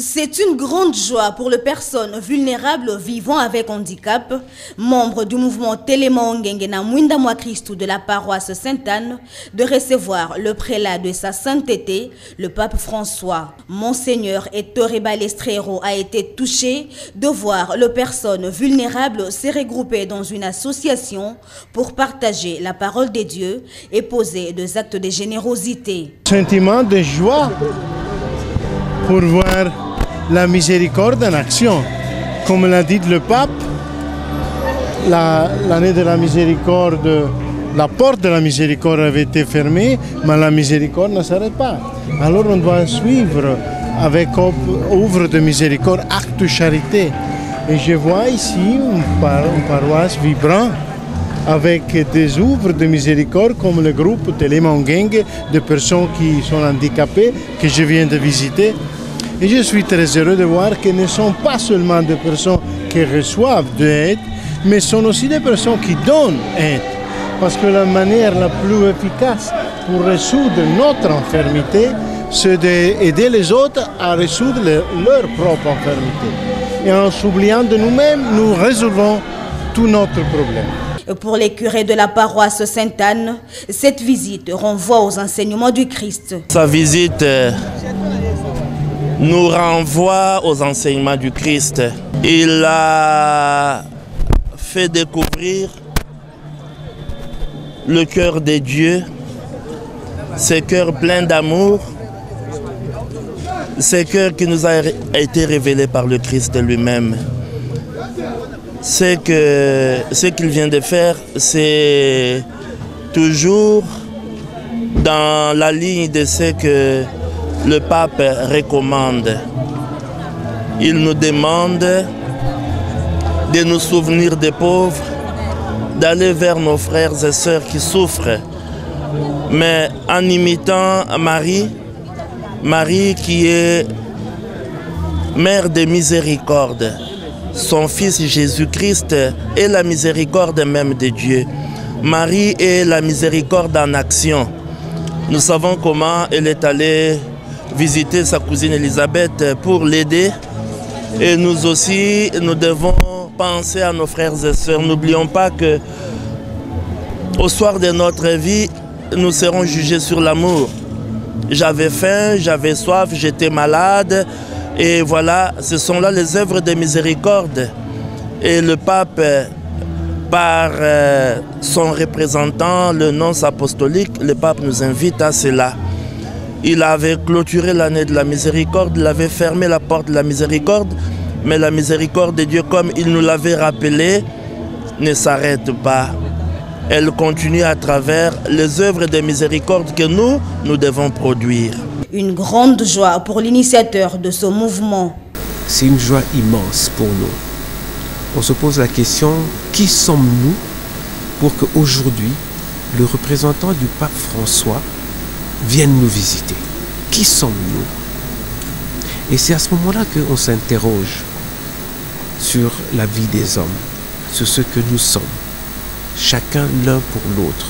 C'est une grande joie pour les personnes vulnérables vivant avec handicap, membres du mouvement Telema Ongenge na Mwinda Mwa Christou de la paroisse Sainte-Anne, de recevoir le prélat de sa sainteté, le pape François. Monseigneur Ettore Balestrero a été touché de voir les personnes vulnérables se regrouper dans une association pour partager la parole de Dieu et poser des actes de générosité. Sentiment de joie pour voir la miséricorde en action. Comme l'a dit le pape, l'année de la miséricorde, la porte de la miséricorde avait été fermée, mais la miséricorde ne s'arrête pas. Alors on doit suivre avec œuvre de miséricorde, acte de charité. Et je vois ici une paroisse vibrante avec des œuvres de miséricorde comme le groupe Telema Ongenge de personnes qui sont handicapées que je viens de visiter. Et je suis très heureux de voir que ne sont pas seulement des personnes qui reçoivent de l'aide, mais sont aussi des personnes qui donnent aide. Parce que la manière la plus efficace pour résoudre notre infirmité, c'est d'aider les autres à résoudre leur propre infirmité. Et en s'oubliant de nous-mêmes, nous résolvons tout notre problème. Pour les curés de la paroisse Sainte-Anne, cette visite renvoie aux enseignements du Christ. Sa visite nous renvoie aux enseignements du Christ. Il a fait découvrir le cœur de Dieu, ce cœur plein d'amour, ce cœur qui nous a été révélé par le Christ lui-même. Ce qu'il vient de faire, c'est toujours dans la ligne de ce que le pape recommande. Il nous demande de nous souvenir des pauvres, d'aller vers nos frères et sœurs qui souffrent, mais en imitant Marie qui est mère de miséricorde. Son fils Jésus-Christ est la miséricorde même de Dieu. Marie est la miséricorde en action. Nous savons comment elle est allée visiter sa cousine Elisabeth pour l'aider. Et nous aussi, nous devons penser à nos frères et sœurs. N'oublions pas que au soir de notre vie, nous serons jugés sur l'amour. J'avais faim, j'avais soif, j'étais malade. Et voilà, ce sont là les œuvres de miséricorde. Et le pape, par son représentant, le nonce apostolique, le pape nous invite à cela. Il avait clôturé l'année de la miséricorde, il avait fermé la porte de la miséricorde, mais la miséricorde de Dieu, comme il nous l'avait rappelé, ne s'arrête pas. Elle continue à travers les œuvres de miséricorde que nous devons produire. Une grande joie pour l'initiateur de ce mouvement. C'est une joie immense pour nous. On se pose la question, qui sommes-nous pour qu'aujourd'hui, le représentant du pape François vienne nous visiter? Qui sommes-nous? Et c'est à ce moment-là qu'on s'interroge sur la vie des hommes, sur ce que nous sommes, chacun l'un pour l'autre.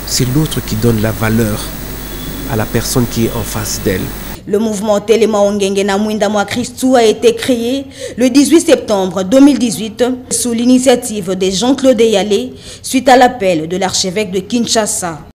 C'est l'autre qui donne la valeur à la personne qui est en face d'elle. Le mouvement Telema Ongenge na Mwinda Mwa Christou a été créé le 18 septembre 2018 sous l'initiative de Jean-Claude Yalé suite à l'appel de l'archevêque de Kinshasa.